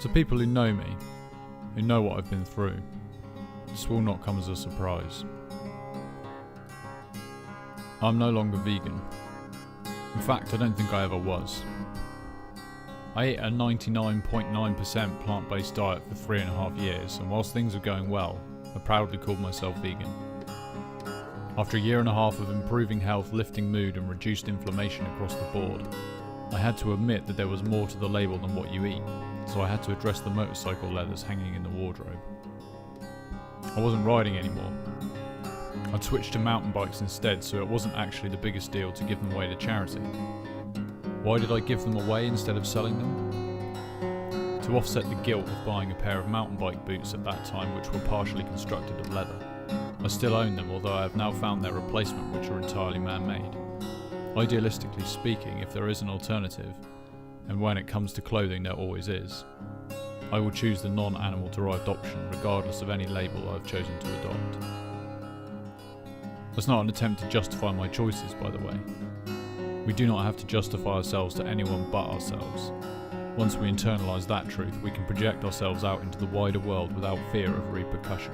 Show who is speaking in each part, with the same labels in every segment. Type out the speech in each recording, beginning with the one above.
Speaker 1: To people who know me, who know what I've been through, this will not come as a surprise. I'm no longer vegan. In fact, I don't think I ever was. I ate a 99.9% plant-based diet for 3.5 years, and whilst things were going well, I proudly called myself vegan. After a 1.5 years of improving health, lifting mood and reduced inflammation across the board, I had to admit that there was more to the label than what you eat, so I had to address the motorcycle leathers hanging in the wardrobe. I wasn't riding anymore. I'd switched to mountain bikes instead, so it wasn't actually the biggest deal to give them away to charity. Why did I give them away instead of selling them? To offset the guilt of buying a pair of mountain bike boots at that time which were partially constructed of leather. I still own them, although I have now found their replacement, which are entirely man-made. Idealistically speaking, if there is an alternative, and when it comes to clothing there always is, I will choose the non-animal derived option regardless of any label I've chosen to adopt. That's not an attempt to justify my choices, by the way. We do not have to justify ourselves to anyone but ourselves. Once we internalise that truth, we can project ourselves out into the wider world without fear of repercussion.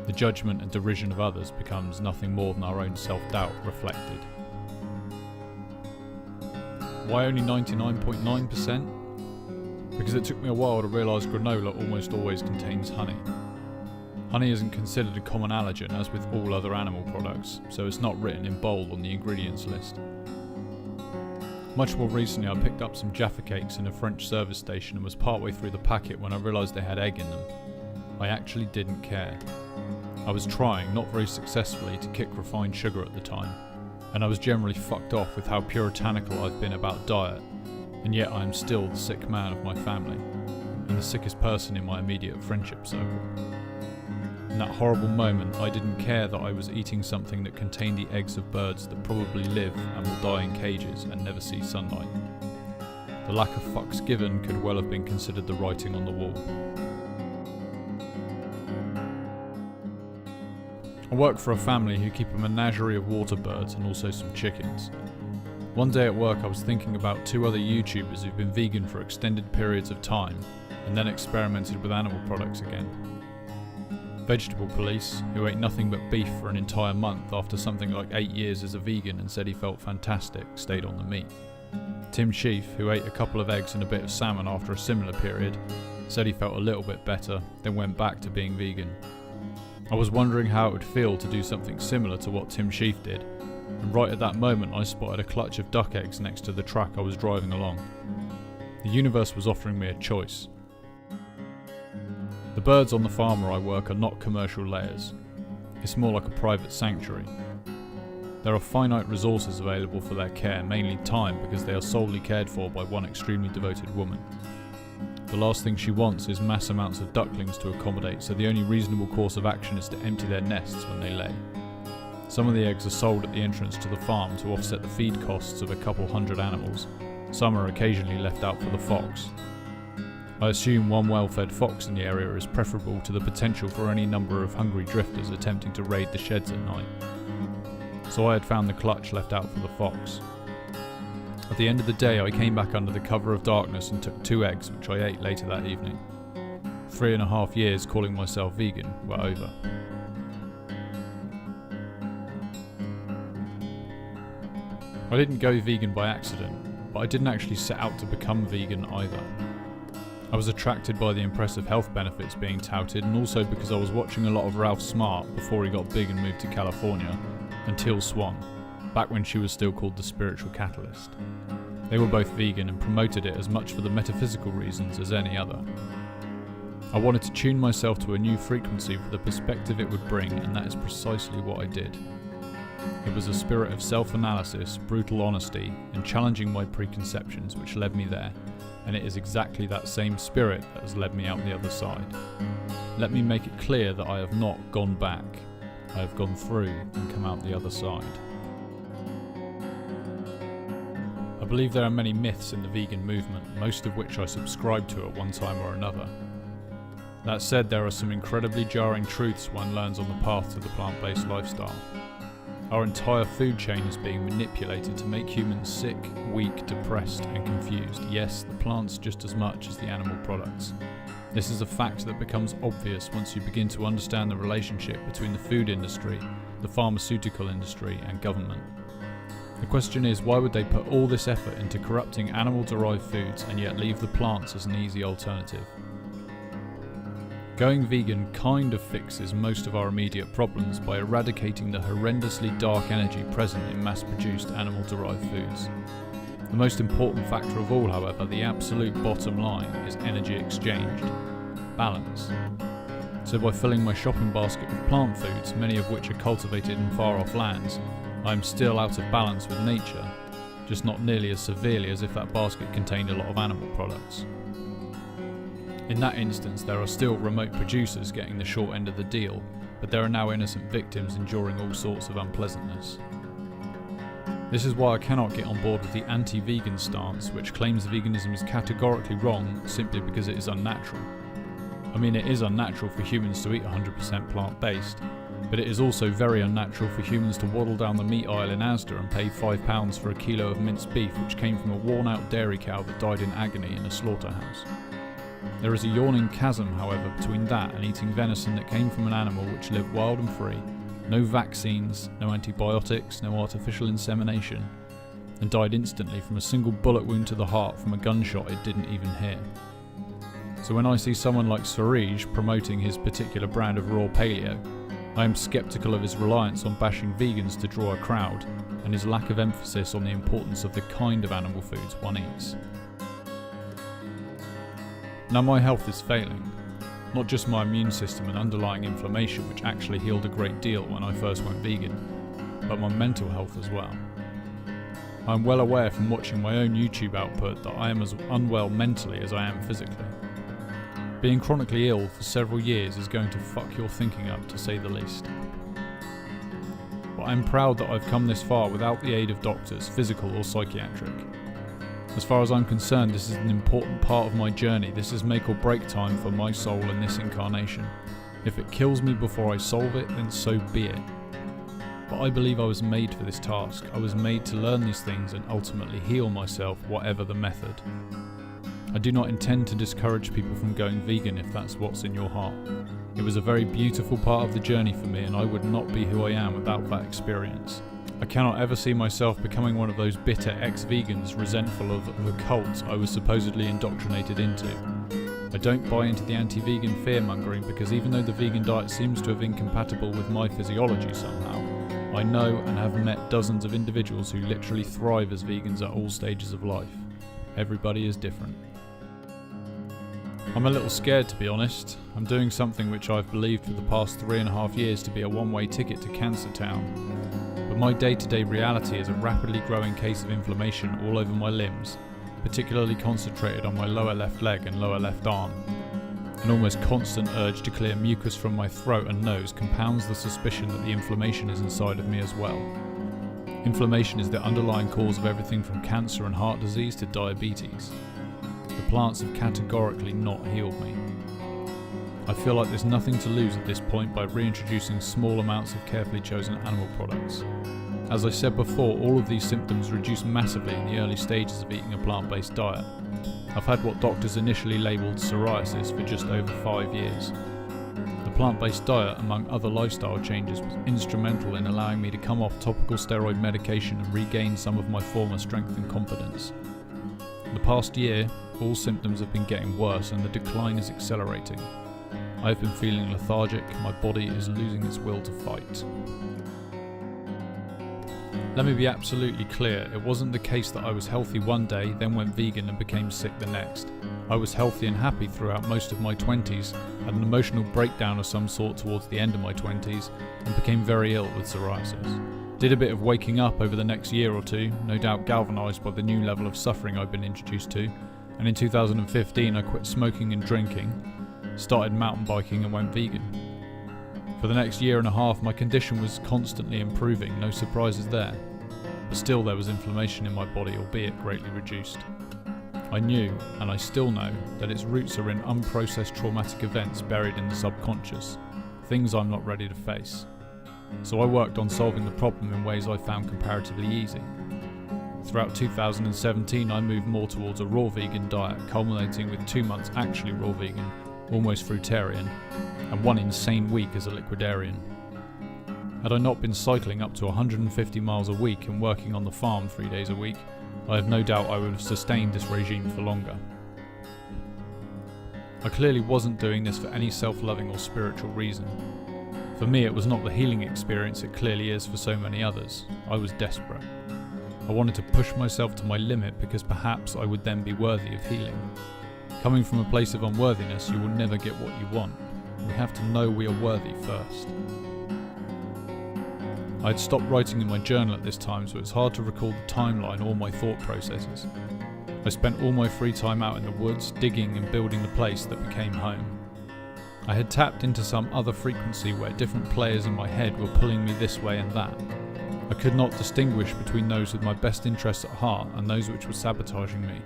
Speaker 1: The judgment and derision of others becomes nothing more than our own self-doubt reflected. Why only 99.9%? Because it took me a while to realise granola almost always contains honey. Honey isn't considered a common allergen as with all other animal products, so it's not written in bold on the ingredients list. Much more recently I picked up some Jaffa cakes in a French service station and was partway through the packet when I realised they had egg in them. I actually didn't care. I was trying, not very successfully, to kick refined sugar at the time, and I was generally fucked off with how puritanical I've been about diet, and yet I am still the sick man of my family, and the sickest person in my immediate friendship circle. In that horrible moment, I didn't care that I was eating something that contained the eggs of birds that probably live and will die in cages and never see sunlight. The lack of fucks given could well have been considered the writing on the wall. I work for a family who keep a menagerie of water birds and also some chickens. One day at work I was thinking about 2 other YouTubers who've been vegan for extended periods of time and then experimented with animal products again. Vegetable Police, who ate nothing but beef for an entire month after something like 8 years as a vegan and said he felt fantastic, stayed on the meat. Tim Sheaf, who ate a couple of eggs and a bit of salmon after a similar period, said he felt a little bit better, then went back to being vegan. I was wondering how it would feel to do something similar to what Tim Sheaf did, and right at that moment I spotted a clutch of duck eggs next to the track I was driving along. The universe was offering me a choice. The birds on the farm where I work are not commercial layers. It's more like a private sanctuary. There are finite resources available for their care, mainly time, because they are solely cared for by one extremely devoted woman. The last thing she wants is mass amounts of ducklings to accommodate, so the only reasonable course of action is to empty their nests when they lay. Some of the eggs are sold at the entrance to the farm to offset the feed costs of a couple hundred animals. Some are occasionally left out for the fox. I assume one well-fed fox in the area is preferable to the potential for any number of hungry drifters attempting to raid the sheds at night. So I had found the clutch left out for the fox. At the end of the day I came back under the cover of darkness and took 2 eggs, which I ate later that evening. 3.5 years calling myself vegan were over. I didn't go vegan by accident, but I didn't actually set out to become vegan either. I was attracted by the impressive health benefits being touted, and also because I was watching a lot of Ralph Smart before he got big and moved to California, and Teal Swan, back when she was still called the Spiritual Catalyst. They were both vegan and promoted it as much for the metaphysical reasons as any other. I wanted to tune myself to a new frequency for the perspective it would bring, and that is precisely what I did. It was a spirit of self-analysis, brutal honesty, and challenging my preconceptions which led me there, and it is exactly that same spirit that has led me out the other side. Let me make it clear that I have not gone back. I have gone through and come out the other side. I believe there are many myths in the vegan movement, most of which I subscribe to at one time or another. That said, there are some incredibly jarring truths one learns on the path to the plant-based lifestyle. Our entire food chain is being manipulated to make humans sick, weak, depressed and confused. Yes, the plants just as much as the animal products. This is a fact that becomes obvious once you begin to understand the relationship between the food industry, the pharmaceutical industry and government. The question is, why would they put all this effort into corrupting animal-derived foods and yet leave the plants as an easy alternative? Going vegan kind of fixes most of our immediate problems by eradicating the horrendously dark energy present in mass-produced animal-derived foods. The most important factor of all, however, the absolute bottom line, is energy exchanged. Balance. So by filling my shopping basket with plant foods, many of which are cultivated in far-off lands, I am still out of balance with nature, just not nearly as severely as if that basket contained a lot of animal products. In that instance, there are still remote producers getting the short end of the deal, but there are now innocent victims enduring all sorts of unpleasantness. This is why I cannot get on board with the anti-vegan stance, which claims veganism is categorically wrong simply because it is unnatural. I mean, it is unnatural for humans to eat 100% plant-based, but it is also very unnatural for humans to waddle down the meat aisle in Asda and pay £5 for a kilo of minced beef which came from a worn-out dairy cow that died in agony in a slaughterhouse. There is a yawning chasm, however, between that and eating venison that came from an animal which lived wild and free, no vaccines, no antibiotics, no artificial insemination, and died instantly from a single bullet wound to the heart from a gunshot it didn't even hear. So when I see someone like Suraj promoting his particular brand of raw paleo, I am sceptical of his reliance on bashing vegans to draw a crowd, and his lack of emphasis on the importance of the kind of animal foods one eats. Now my health is failing. Not just my immune system and underlying inflammation, which actually healed a great deal when I first went vegan, but my mental health as well. I am well aware from watching my own YouTube output that I am as unwell mentally as I am physically. Being chronically ill for several years is going to fuck your thinking up, to say the least. But I am proud that I've come this far without the aid of doctors, physical or psychiatric. As far as I'm concerned, this is an important part of my journey. This is make or break time for my soul in this incarnation. If it kills me before I solve it, then so be it. But I believe I was made for this task. I was made to learn these things and ultimately heal myself, whatever the method. I do not intend to discourage people from going vegan if that's what's in your heart. It was a very beautiful part of the journey for me, and I would not be who I am without that experience. I cannot ever see myself becoming one of those bitter ex-vegans resentful of the cult I was supposedly indoctrinated into. I don't buy into the anti-vegan fear-mongering because even though the vegan diet seems to have been incompatible with my physiology somehow, I know and have met dozens of individuals who literally thrive as vegans at all stages of life. Everybody is different. I'm a little scared, to be honest. I'm doing something which I've believed for the past 3.5 years to be a one-way ticket to Cancer Town. But my day-to-day reality is a rapidly growing case of inflammation all over my limbs, particularly concentrated on my lower left leg and lower left arm. An almost constant urge to clear mucus from my throat and nose compounds the suspicion that the inflammation is inside of me as well. Inflammation is the underlying cause of everything from cancer and heart disease to diabetes. The plants have categorically not healed me. I feel like there's nothing to lose at this point by reintroducing small amounts of carefully chosen animal products. As I said before, all of these symptoms reduce massively in the early stages of eating a plant-based diet. I've had what doctors initially labelled psoriasis for just over 5 years. The plant-based diet, among other lifestyle changes, was instrumental in allowing me to come off topical steroid medication and regain some of my former strength and confidence. The past year, all symptoms have been getting worse and the decline is accelerating. I've been feeling lethargic, my body is losing its will to fight. Let me be absolutely clear, it wasn't the case that I was healthy one day, then went vegan and became sick the next. I was healthy and happy throughout most of my 20s, had an emotional breakdown of some sort towards the end of my 20s, and became very ill with psoriasis. Did a bit of waking up over the next year or two, no doubt galvanised by the new level of suffering I've been introduced to, and in 2015 I quit smoking and drinking, started mountain biking and went vegan. For the next year and a half my condition was constantly improving, no surprises there, but still there was inflammation in my body, albeit greatly reduced. I knew, and I still know, that its roots are in unprocessed traumatic events buried in the subconscious, things I'm not ready to face. so I worked on solving the problem in ways I found comparatively easy. Throughout 2017 I moved more towards a raw vegan diet, culminating with 2 months actually raw vegan, almost fruitarian, and 1 insane week as a liquidarian. Had I not been cycling up to 150 miles a week and working on the farm 3 days a week, I have no doubt I would have sustained this regime for longer. I clearly wasn't doing this for any self-loving or spiritual reason. For me it was not the healing experience it clearly is for so many others. I was desperate. I wanted to push myself to my limit because perhaps I would then be worthy of healing. Coming from a place of unworthiness, you will never get what you want. We have to know we are worthy first. I had stopped writing in my journal at this time, so it's hard to recall the timeline or my thought processes. I spent all my free time out in the woods, digging and building the place that became home. I had tapped into some other frequency where different players in my head were pulling me this way and that. I could not distinguish between those with my best interests at heart and those which were sabotaging me.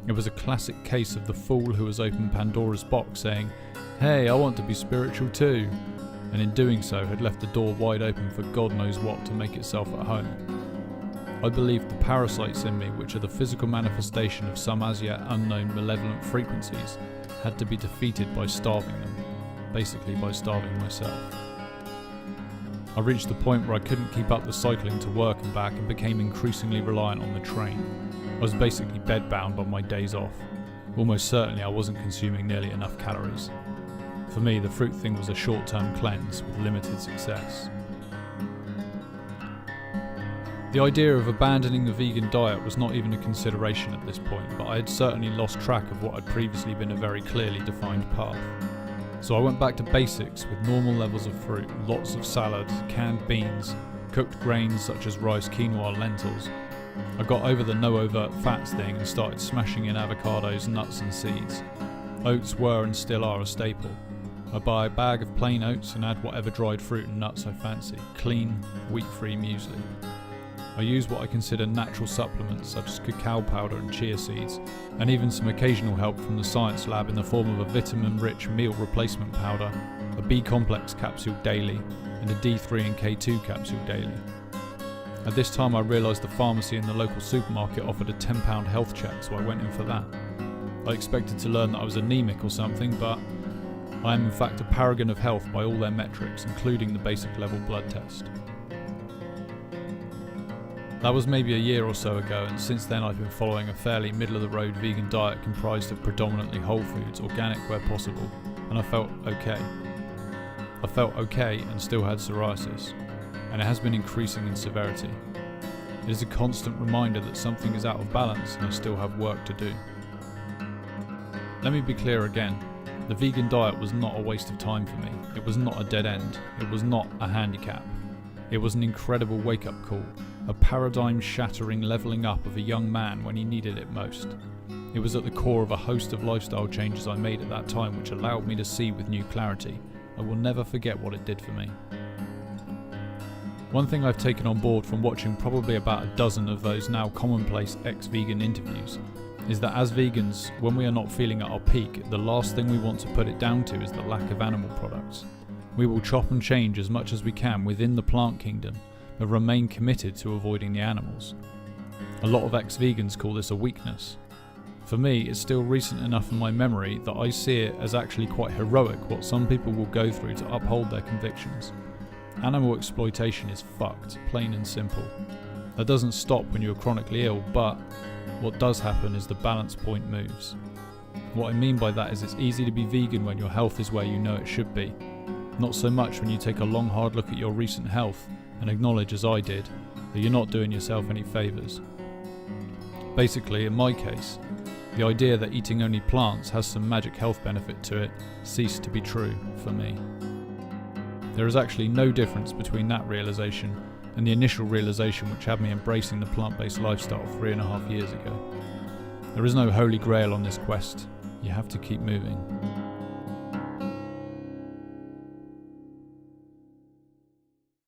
Speaker 1: It was a classic case of the fool who has opened Pandora's box saying, "Hey, I want to be spiritual too," and in doing so had left the door wide open for God knows what to make itself at home. I believed the parasites in me, which are the physical manifestation of some as yet unknown malevolent frequencies, had to be defeated by starving them, basically by starving myself. I reached the point where I couldn't keep up the cycling to work and back and became increasingly reliant on the train. I was basically bedbound on my days off. Almost certainly I wasn't consuming nearly enough calories. For me, the fruit thing was a short-term cleanse with limited success. The idea of abandoning the vegan diet was not even a consideration at this point, but I had certainly lost track of what had previously been a very clearly defined path. So I went back to basics with normal levels of fruit, lots of salad, canned beans, cooked grains such as rice, quinoa, lentils. I got over the no overt fats thing and started smashing in avocados, nuts and seeds. Oats were and still are a staple. I buy a bag of plain oats and add whatever dried fruit and nuts I fancy. Clean, wheat-free muesli. I use what I consider natural supplements such as cacao powder and chia seeds, and even some occasional help from the science lab in the form of a vitamin-rich meal replacement powder, a B-complex capsule daily, and a D3 and K2 capsule daily. At this time I realised the pharmacy in the local supermarket offered a £10 health check, so I went in for that. I expected to learn that I was anemic or something, but I am in fact a paragon of health by all their metrics, including the basic level blood test. That was maybe a year or so ago, and since then I've been following a fairly middle-of-the-road vegan diet comprised of predominantly whole foods, organic where possible, and I felt okay. I felt okay and still had psoriasis, and it has been increasing in severity. It is a constant reminder that something is out of balance and I still have work to do. Let me be clear again, the vegan diet was not a waste of time for me, it was not a dead end, it was not a handicap. It was an incredible wake-up call, a paradigm-shattering levelling up of a young man when he needed it most. It was at the core of a host of lifestyle changes I made at that time which allowed me to see with new clarity. I will never forget what it did for me. One thing I've taken on board from watching probably about a dozen of those now commonplace ex-vegan interviews is that as vegans, when we are not feeling at our peak, the last thing we want to put it down to is the lack of animal products. We will chop and change as much as we can within the plant kingdom, but remain committed to avoiding the animals. A lot of ex-vegans call this a weakness. For me, it's still recent enough in my memory that I see it as actually quite heroic what some people will go through to uphold their convictions. Animal exploitation is fucked, plain and simple. That doesn't stop when you're chronically ill, but what does happen is the balance point moves. What I mean by that is it's easy to be vegan when your health is where you know it should be. Not so much when you take a long hard look at your recent health and acknowledge, as I did, that you're not doing yourself any favours. Basically, in my case, the idea that eating only plants has some magic health benefit to it ceased to be true for me. There is actually no difference between that realisation and the initial realisation which had me embracing the plant-based lifestyle 3.5 years ago. There is no holy grail on this quest. You have to keep moving.